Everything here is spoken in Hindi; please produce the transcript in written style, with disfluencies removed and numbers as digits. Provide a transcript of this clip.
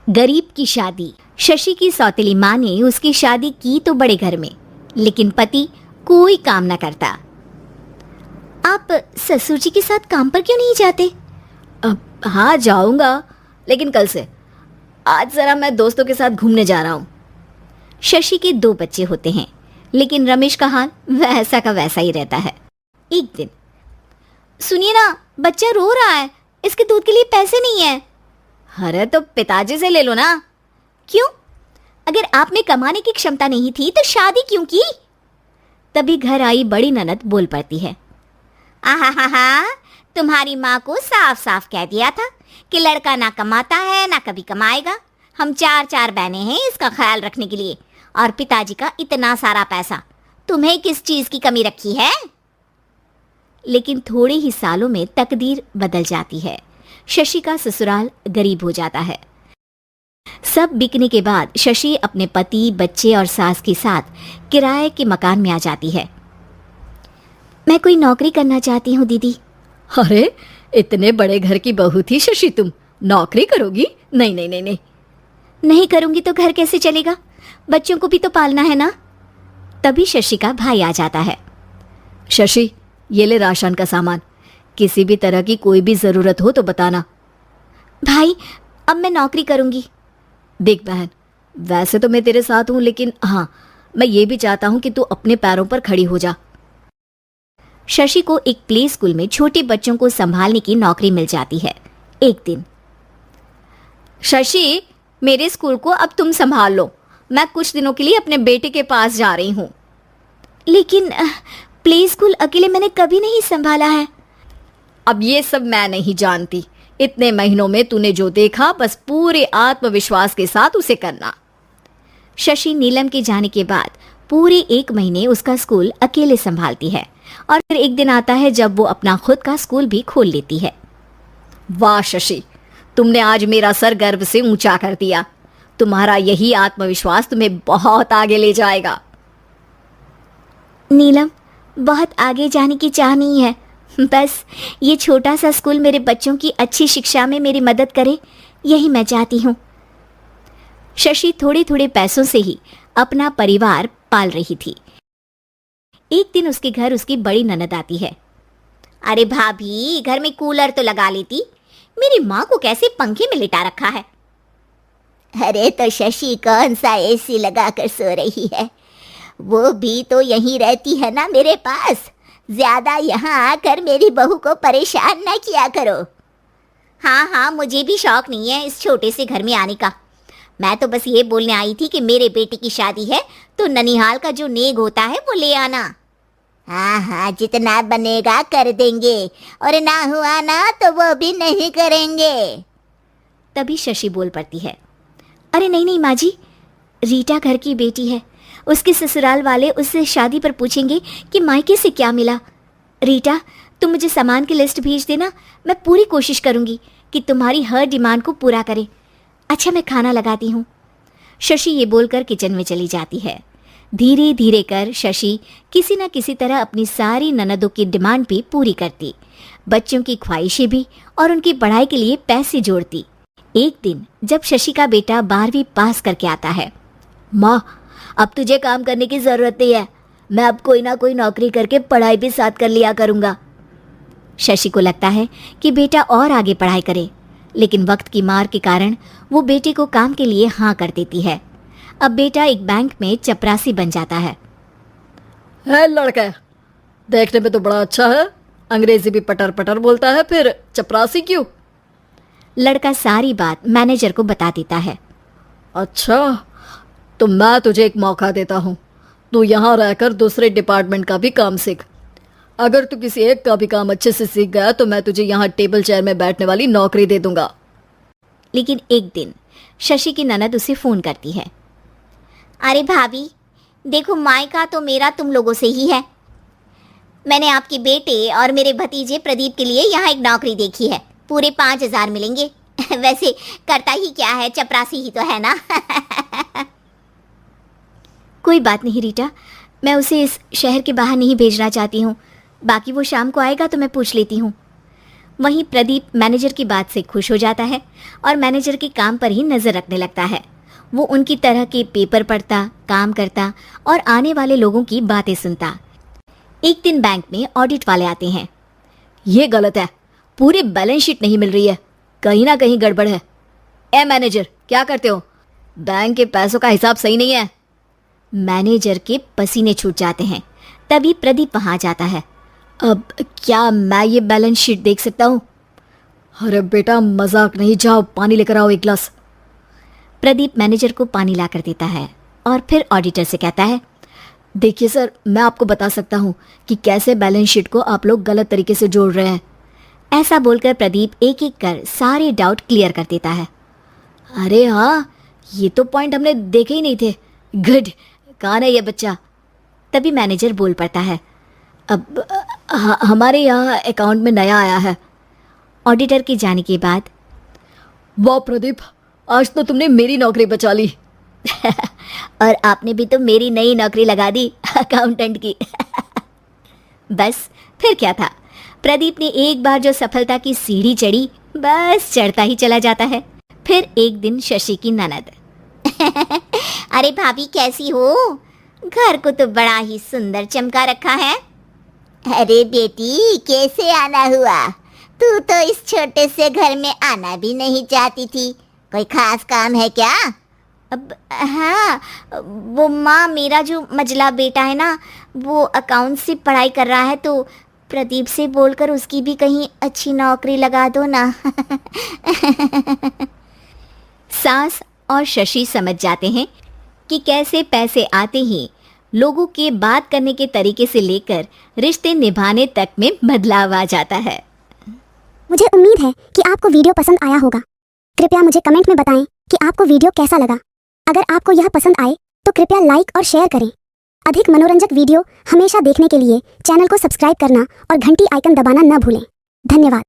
गरीब की शादी। शशि की सौतेली माँ ने उसकी शादी की तो बड़े घर में, लेकिन पति कोई काम न करता। आप ससुर जी के साथ काम पर क्यों नहीं जाते? हाँ जाऊंगा, लेकिन कल से। आज जरा मैं दोस्तों के साथ घूमने जा रहा हूँ। शशि के 2 बच्चे होते हैं, लेकिन रमेश का हाल वैसा का वैसा ही रहता है। एक दिन, सुनिए ना, बच्चा रो रहा है, इसके दूध के लिए पैसे नहीं है। अरे तो पिताजी से ले लो ना। क्यों? अगर आप में कमाने की क्षमता नहीं थी तो शादी क्यों की? तभी घर आई बड़ी ननद बोल पड़ती है। आहा, तुम्हारी माँ को साफ साफ कह दिया था कि लड़का ना कमाता है ना कभी कमाएगा। हम 4 बहनें हैं इसका ख्याल रखने के लिए, और पिताजी का इतना सारा पैसा, तुम्हें किस चीज की कमी रखी है? लेकिन थोड़े ही सालों में तकदीर बदल जाती है। शशि का ससुराल गरीब हो जाता है। सब बिकने के बाद शशि अपने पति, बच्चे और सास के साथ किराए के मकान में आ जाती है। मैं कोई नौकरी करना चाहती हूँ दीदी। अरे इतने बड़े घर की बहू थी शशि, तुम नौकरी करोगी? नहीं नहीं नहीं नहीं। नहीं करूंगी तो घर कैसे चलेगा? बच्चों को भी तो पालना है ना। तभी शशि का भाई आ जाता है। शशि, ये ले राशन का सामान, किसी भी तरह की कोई भी जरूरत हो तो बताना। भाई, अब मैं नौकरी करूंगी। देख बहन, वैसे तो मैं तेरे साथ हूं, लेकिन हाँ, मैं ये भी चाहता हूं कि तू अपने पैरों पर खड़ी हो जा। शशि को एक प्ले स्कूल में छोटे बच्चों को संभालने की नौकरी मिल जाती है। एक दिन, शशि, मेरे स्कूल को अब तुम संभाल लो, मैं कुछ दिनों के लिए अपने बेटे के पास जा रही हूँ। लेकिन प्ले स्कूल अकेले मैंने कभी नहीं संभाला है। अब ये सब मैं नहीं जानती, इतने महीनों में तूने जो देखा बस पूरे आत्मविश्वास के साथ उसे करना। शशि नीलम के जाने के बाद पूरे 1 महीने उसका स्कूल अकेले संभालती है, और फिर एक दिन आता है जब वो अपना खुद का स्कूल भी खोल लेती है। वाह शशि, तुमने आज मेरा सर गर्व से ऊंचा कर दिया। तुम्हारा यही आत्मविश्वास तुम्हें बहुत आगे ले जाएगा। नीलम, बहुत आगे जाने की चाह नहीं है, बस ये छोटा सा स्कूल मेरे बच्चों की अच्छी शिक्षा में मेरी मदद करे, यही मैं चाहती हूँ। शशि थोड़े थोड़े पैसों से ही अपना परिवार पाल रही थी। एक दिन उसके घर उसकी बड़ी ननद आती है। अरे भाभी, घर में कूलर तो लगा लेती, मेरी माँ को कैसे पंखे में लिटा रखा है? अरे तो शशि कौन सा एसी लगा कर सो रही है, वो भी तो यहीं रहती है ना मेरे पास। ज्यादा यहाँ आकर मेरी बहू को परेशान ना किया करो। हाँ, मुझे भी शौक नहीं है इस छोटे से घर में आने का। मैं तो बस ये बोलने आई थी कि मेरे बेटे की शादी है तो ननिहाल का जो नेग होता है वो ले आना। हाँ, जितना बनेगा कर देंगे, और ना हुआ ना तो वो भी नहीं करेंगे। तभी शशि बोल पड़ती है। अरे नहीं माँ जी, रीटा घर की बेटी है, उसके ससुराल वाले उससे शादी पर पूछेंगे कि मायके से क्या मिला। रीटा, तुम मुझे सामान की लिस्ट भेज देना, मैं पूरी कोशिश करूंगी कि तुम्हारी हर डिमांड को पूरा करें। अच्छा, मैं खाना लगाती हूँ। शशि ये बोलकर किचन में चली जाती है। धीरे धीरे कर शशि किसी न किसी तरह अपनी सारी ननदों की डिमांड भी पूरी करती, बच्चों की ख्वाहिशें भी, और उनकी पढ़ाई के लिए पैसे जोड़ती। एक दिन जब शशि का बेटा 12वीं पास करके आता है। माँ, अब तुझे काम करने की जरूरत नहीं है, मैं अब कोई ना कोई नौकरी करके पढ़ाई भी साथ कर लिया करूँगा। शशि को लगता है कि बेटा और आगे पढ़ाई करे, लेकिन वक्त की मार के कारण वो बेटे को काम के लिए हाँ कर देती है। अब बेटा एक बैंक में चपरासी बन जाता है। लड़का देखने में तो बड़ा अच्छा है, अंग्रेजी भी पटर पटर बोलता है, फिर चपरासी क्यों? लड़का सारी बात मैनेजर को बता देता है। अच्छा, तो मैं तुझे एक मौका देता हूँ, तू यहाँ रहकर दूसरे डिपार्टमेंट का भी काम सीख। अगर तू किसी एक का भी काम अच्छे से सीख गया तो मैं तुझे यहाँ टेबल चेयर में बैठने वाली नौकरी दे दूंगा। लेकिन एक दिन शशि की ननद उसे फोन करती है। अरे भाभी, देखो मायका तो मेरा तुम लोगों से ही है। मैंने आपके बेटे और मेरे भतीजे प्रदीप के लिए यहाँ एक नौकरी देखी है, पूरे 5,000 मिलेंगे। वैसे करता ही क्या है, चपरासी ही तो है ना। कोई बात नहीं रीटा, मैं उसे इस शहर के बाहर नहीं भेजना चाहती हूँ, बाकी वो शाम को आएगा तो मैं पूछ लेती हूँ। वहीं प्रदीप मैनेजर की बात से खुश हो जाता है और मैनेजर के काम पर ही नजर रखने लगता है। वो उनकी तरह के पेपर पढ़ता, काम करता और आने वाले लोगों की बातें सुनता। एक दिन बैंक में ऑडिट वाले आते हैं। ये गलत है, पूरी बैलेंस शीट नहीं मिल रही है, कहीं ना कहीं गड़बड़ है। ए मैनेजर, क्या करते हो? बैंक के पैसों का हिसाब सही नहीं है। मैनेजर के पसीने छूट जाते हैं। तभी प्रदीप वहां जाता है। अब क्या मैं ये बैलेंस शीट देख सकता हूँ? अरे बेटा मजाक नहीं, जाओ पानी लेकर आओ एक गिलास। प्रदीप मैनेजर को पानी लाकर देता है और फिर ऑडिटर से कहता है, देखिए सर, मैं आपको बता सकता हूँ कि कैसे बैलेंस शीट को आप लोग गलत तरीके से जोड़ रहे हैं। ऐसा बोलकर प्रदीप एक एक कर सारे डाउट क्लियर कर देता है। अरे हाँ, ये तो पॉइंट हमने देखे ही नहीं थे। गुड, कौन है ये बच्चा? तभी मैनेजर बोल पड़ता है, अब हमारे यहाँ अकाउंट में नया आया है। ऑडिटर के जाने के बाद, वाह प्रदीप, आज तो तुमने मेरी नौकरी बचा ली। और आपने भी तो मेरी नई नौकरी लगा दी अकाउंटेंट की। बस फिर क्या था, प्रदीप ने एक बार जो सफलता की सीढ़ी चढ़ी, बस चढ़ता ही चला जाता है। फिर एक दिन शशि की ननद, अरे भाभी कैसी हो? घर को तो बड़ा ही सुंदर चमका रखा है। अरे बेटी, कैसे आना हुआ? तू तो इस छोटे से घर में आना भी नहीं चाहती थी, कोई खास काम है क्या? अब हाँ, वो माँ, मेरा जो मजला बेटा है ना, वो अकाउंट से पढ़ाई कर रहा है, तो प्रदीप से बोलकर उसकी भी कहीं अच्छी नौकरी लगा दो ना। सास और शशि समझ जाते हैं कि कैसे पैसे आते ही लोगों के बात करने के तरीके से लेकर रिश्ते निभाने तक में बदलाव आ जाता है। मुझे उम्मीद है कि आपको वीडियो पसंद आया होगा। कृपया मुझे कमेंट में बताएं कि आपको वीडियो कैसा लगा। अगर आपको यह पसंद आए तो कृपया लाइक और शेयर करें। अधिक मनोरंजक वीडियो हमेशा देखने के लिए चैनल को सब्सक्राइब करना और घंटी आइकन दबाना न भूलें। धन्यवाद।